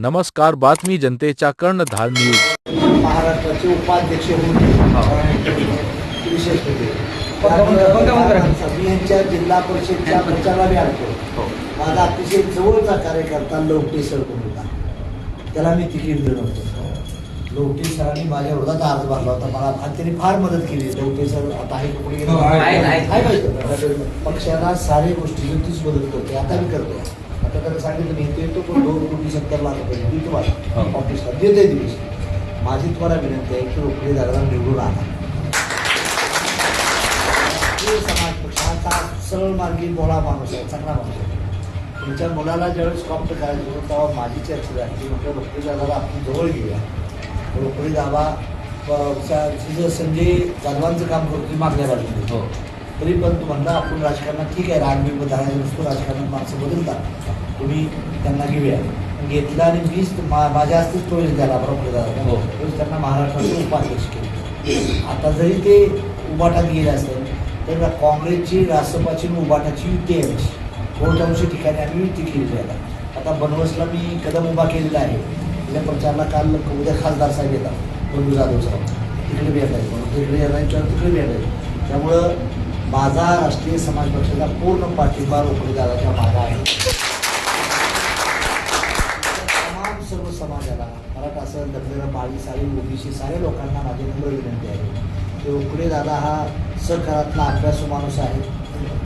नमस्कार, बातमी जनतेच्या कर्णधार न्यूज. महाराष्ट्राचे उपाध्यक्ष होते विशेष होते. मी यांच्या जिल्हा परिषदच्या प्रचाराला आलतो. माझा अतिशय जवळचा कार्यकर्ता लवटे सर होता, त्याला मी तिकीट दिलं होतं. लवटे सरांनी माझ्या विरोधात अर्ज भरला होता मला, आणि त्यांनी फार मदत केली. लवटे सर आता आहे पक्षाला सारे गोष्टी तीच मदत करते, आता मी करतो. आता त्याला सांगितलं मी येतो, पण 2,70 लाख रुपये मी तुम्हाला ऑफिसला देते दिवस. माझी तुम्हाला विनंती आहे की रोकडे दादाला निवडून आणा. समाज पक्षाचा सरळ मार्गी बोळा माणूस आहे, चांगला माणूस आहे. तुमच्या मुलाला ज्यावेळेस कॉप्ट करायचं होतं तेव्हा माझी चर्चा झाली की म्हटलं रोकडे दादाला आपण जवळ घेऊया. रोकडे दादा संजय जाधवांचं काम करतो मागल्या बाजूने, तरी पण तू म्हणला आपण राजकारणात ठीक आहे, राजबी धरायचं नसतो, राजकारणात माणसं बदलतात, तुम्ही त्यांना घेऊया. घेतला आणि मीच माझ्या हस्तेच प्रवेश द्यायला बरोबर दादा, त्यांना महाराष्ट्राचे उपाध्यक्ष केले. आता जरी ते उभाटात गेले असेल तर काँग्रेसची, रासपाची उभाटाची युती आहे. बहुतांश ठिकाणी आम्ही युती केलेली आहे. आता बनवसला मी कदम उभा केलेला आहे. त्या प्रचाराला काल उद्या खासदार साहेब येतात, बंधू जाधव साहेब तिकडे भेटायचे, म्हणून तिकडे येणार तिकडे भेटायचे. त्यामुळं माझा राष्ट्रीय समाज पक्षाचा पूर्ण पाठिंबा रोकडे दादाच्या मागा आहे. तमाम सर्व समाजाला, मराठा असेल, दलित, माळी, सारी, ओबीसी साऱ्या लोकांना माझी नम्र विनंती आहे की रोकडे दादा हा सहकारातला अभ्यासू माणूस आहे,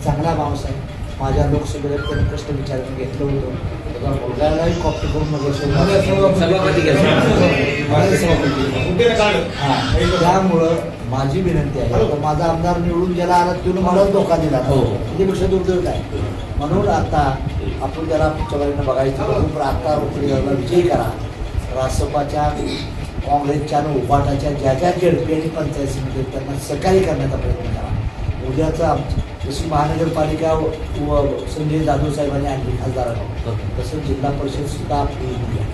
चांगला माणूस आहे. माझ्या लोकसभेला त्यांनी कष्ट विचारून घेतलं होतं. त्याचा मुलगालाही कॉप्ट करून त्यामुळं माझी विनंती आहे, माझा आमदार निवडून गेला आला तुम्ही मला धोका दिला, त्याच्यापेक्षा दुर्दैव काय. म्हणून आता आपण त्याला पुढच्या बाजूने बघायचं, पण आता रोकडे विजयी करा. रासपाच्या, काँग्रेसच्या आणि उभाटाच्या ज्या ज्या जेडपी आणि पंचायत समिती त्यांना सहकार्य करण्याचा प्रयत्न करा. उद्याचा जशी महानगरपालिका संजय जाधव साहेबांनी आणली खासदारांना, तसं जिल्हा परिषद सुद्धा आपली होती.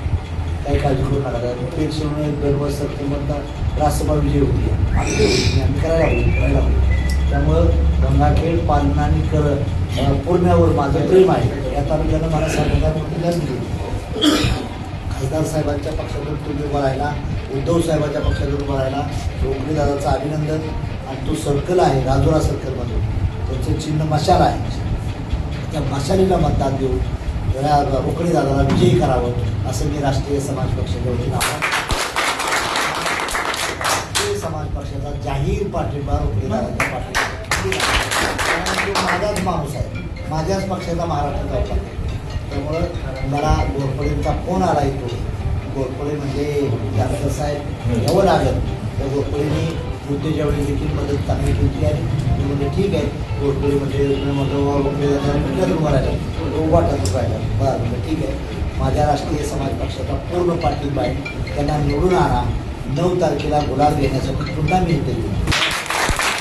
काही काळजी करू नका. पेक्षा दरवर्ष म्हणतात रासपा विजय होती, आम्ही करायला हवी. त्यामुळं गंगाखेड, पालना आणि पूर्ण्यावर माझं प्रेम आहे. या तालुक्यानं मला सांगण्यात खासदार साहेबांच्या पक्षातून तुम्ही उभा राहिला, उद्धव साहेबांच्या पक्षातून उभा राहिला, रोकडे दादाचं अभिनंदन. आणि तो सर्कल आहे राजोरा सर्कलमधून, त्यांचं चिन्ह मशाल आहे. त्या मशालीला मतदान देऊन जरा रोकडे दादाला विजयी करावं असं मी राष्ट्रीय समाज पक्षाच्या वतीनं राष्ट्रीय समाज पक्षाचा जाहीर पाठिंबा रोकडे दादाच्या पाठिंबा. माझाच माणूस आहे, माझ्याच पक्षाचा महाराष्ट्राचा होता. त्यामुळं मला घोरपडेंचा फोन आला येतो. घोरपडे म्हणजे जास्त साहेब यावं लागेल, त्या घोरपडेंनी मुद्देच्या वेळी देखील मदत चांगली केली आहे. म्हणजे ठीक आहे, घोरपडे म्हणजे उभा राहिला बरं, म्हणजे ठीक आहे. माझ्या राष्ट्रीय समाज पक्षाचा पूर्ण पाठिंबा आहे. त्यांना निवडून आणा. 9 तारखेला गुलाल घेण्यासाठी पुन्हा मी इथे येऊ.